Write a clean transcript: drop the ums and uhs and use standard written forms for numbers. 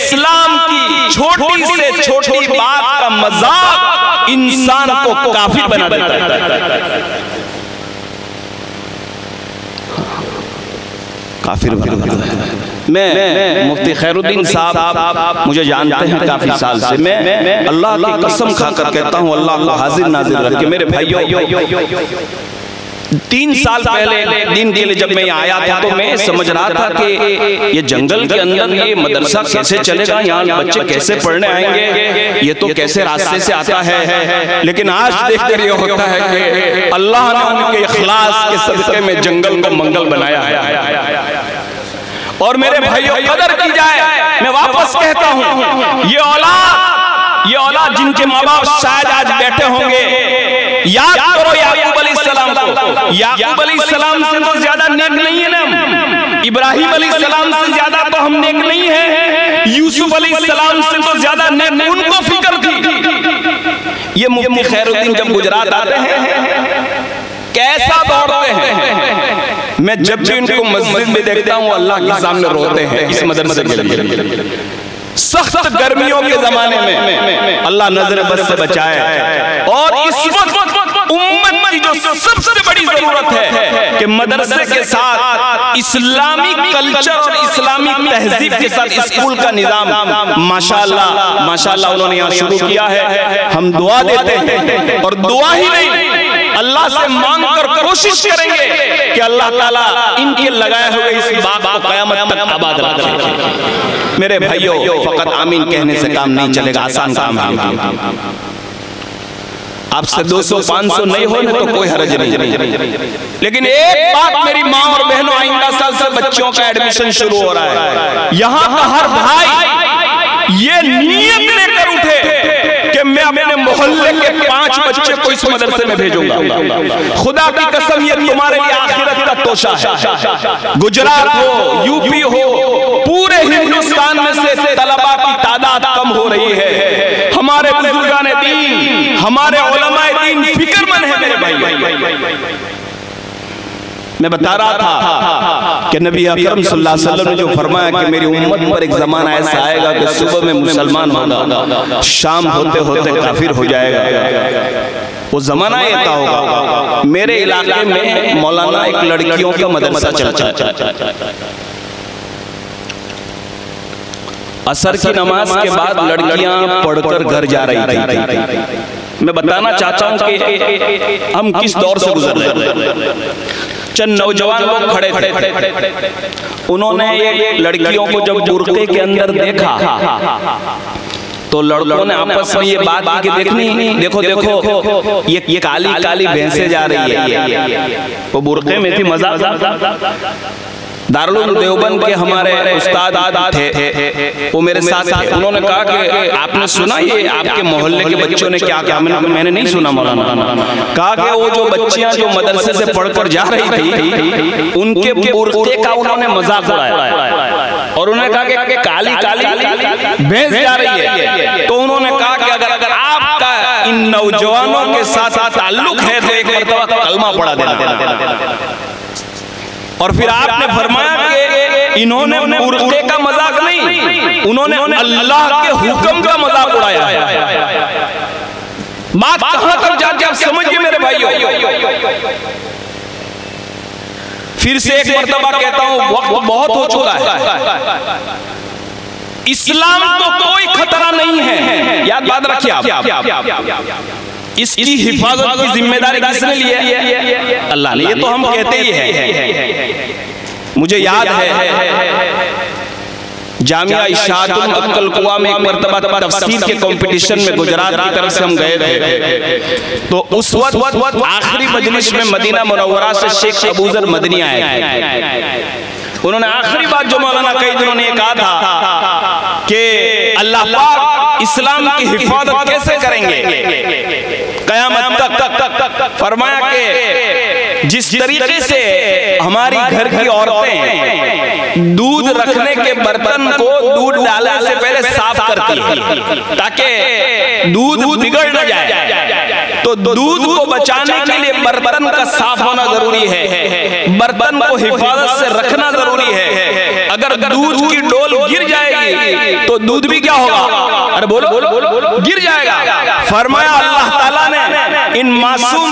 इस्लाम की छोटी से छोटी बात का मजाक इंसान को काफिर बना देता है, काफिर बना देता है। मैं मुफ्ती खैरुद्दीन साहब मुझे जानते हैं काफी साल से, मैं अल्लाह की कसम खाकर कहता हूँ, अल्लाह को हाजिर नाजिर रखे मेरे भाइयों, 3 साल पहले दिन के लिए जब मैं यहाँ आया था तो मैं समझ रहा था कि ये जंगल के अंदर ये मदरसा कैसे चलेगा, यहाँ बच्चे कैसे पढ़ने आएंगे, ये तो कैसे रास्ते से आता है। लेकिन आज देखकर ये होता है कि अल्लाह ने उनके इखलास के सदके में जंगल को मंगल बनाया है। और मेरे भाइयों कदर की जाए, मैं वापस कहता हूँ, ये औलाद जिनके माँ बाप शायद आज बैठे होंगे, याद करो याकूब अलैहिस्सलाम को। याकूब अलैहिस्सलाम से तो ज्यादा नेक नहीं है ना, इब्राहिम अलैहिस्सलाम से ज्यादा तो हम नेक नहीं है, यूसुफ अलैहिस्सलाम से तो ज्यादा नेक उनको फिक्र थी। ये मुफ्ती खैरुद्दीन जब गुजरात आते हैं कैसा दौड़ते हैं, मैं जब भी उनको मस्जिद में देखता हूँ अल्लाह के सामने रोते हैं इस मदरसे के लिए। सख्त गर्मियों के जमाने में अल्लाह नजर बद से बचाए, और इस वक्त उम्मत की जो सबसे बड़ी जरूरत है कि मदरसे के साथ इस्लामिक कल्चर और इस्लामिक तहजीब के साथ स्कूल का निजाम माशाअल्लाह उन्होंने यहाँ शुरू किया है। हम दुआ देते हैं, और दुआ ही नहीं अल्लाह से मांग कर कोशिश करेंगे कि अल्लाह ताला इनके लगाए हुए इस बाग को क़यामत तक आबाद रखे। मेरे भाइयों फकत आमीन कहने से काम नहीं चलेगा, आसान काम है। आपसे 200-500 नहीं होने तो कोई हर्ज नहीं, लेकिन एक बात मेरी माँ और बहनों, आइंदा साल से बच्चों का एडमिशन शुरू हो रहा है, यहाँ का हर भाई ये नियत लेकर उठे कि मैं अपने मोहल्ले के 5 बच्चे को इस मदरसे में भेजूंगा। खुदा की कसम ये तुम्हारे लिए आखिरत का तोशा है। गुजरात हो, यूपी हो, पूरे हिंदुस्तान में से तलबा की तादाद कम हो रही है। हमारे बुजुर्गान दीन, हमारे उलमाए दीन फिक्रमंद है मेरे भाई। मैं बता रहा था कि नबी अकरम सल्लल्लाहु अलैहि वसल्लम ने जो फरमाया कि मेरी उम्मत पर एक जमाना ऐसा आएगा कि सुबह में मुसलमान होगा, शाम होते होते काफिर हो जाएगा। वो जमाना ऐसा होगा। मेरे इलाके में मौलाना एक लड़कियों का मदरसा चलता है। असर की नमाज के बाद लड़कियां पढ़कर घर जा रही थी। मैं बताना चाहता हूं कि हम किस दौर से गुजर रहे हैं। चंद नौजवान लोग खड़े थे, उन्होंने ये लड़कियों को जब बुर्के के अंदर देखा तो लड़कों ने आपस में ये बात की कि देखो ये काली काली भैंसें जा रही है। वो बुर्के में थी, मजाक। दारुल देवबंद के हमारे उस्ताद थे, वो मेरे साथ थे। उन्होंने कहा कि आपने सुना ये आपके मोहल्ले के बच्चों ने क्या कहा? मैंने नहीं सुना मौलाना। कहा कि वो जो बच्चियां जो मदरसे से पढ़कर जा रही थी उनके बुर्के का उन्होंने मजाक उड़ाया, और उन्होंने कहा कि काली काली भैंस जा रही है। तो उन्होंने कहा कि अगर आपका इन नौजवानों के साथ ताल्लुक है तो एक मरतबा कलमा पढ़ा देना। और फिर आपने फरमाया कि इन्होंने बुर्के का मजाक नहीं, उन्होंने अल्लाह के हुक्म का मजाक उड़ाया है। बात कहां तक जाती है आप समझिए मेरे भाइयों। फिर से एक मर्तबा कहता हूं, वक्त बहुत हो चुका है। इस्लाम को कोई खतरा नहीं है, याद बात रखिए आप। इसकी हिफाजत की जिम्मेदारी किसने ली है? अल्लाह ने। ये तो हम कहते ही हैं। मुझे याद है जामिया इशाअतुल अक्ल कुआ में एक मरतबा तफसीर के कंपटीशन में गुजरात की तरफ से हम गए थे। तो उस वक्त आखिरी मजलिस में मदीना मुनव्वरा से शेख अबूजर मदनी आए। उन्होंने आखिरी बात जो मौलाना कई दिनों ने कहा था कि अल्लाह पाक इस्लाम की हिफाजत कैसे करेंगे क़यामत तक। फरमाया कि जिस तरीके से हमारी घर की औरतें दूध रखने के बर्तन को दूध डालने से पहले साफ करती है ताकि दूध बिगड़ न जाए, तो दूध को बचाने के लिए बर्तन का साफ होना जरूरी है, बर्तन को हिफाजत से रखना जरूरी है। अगर दूध की डोल गिर जाएगी तो दूध भी क्या होगा? अरे बोलो, गिर जाएगा। फरमाया अल्लाह ताला ने इन मासूम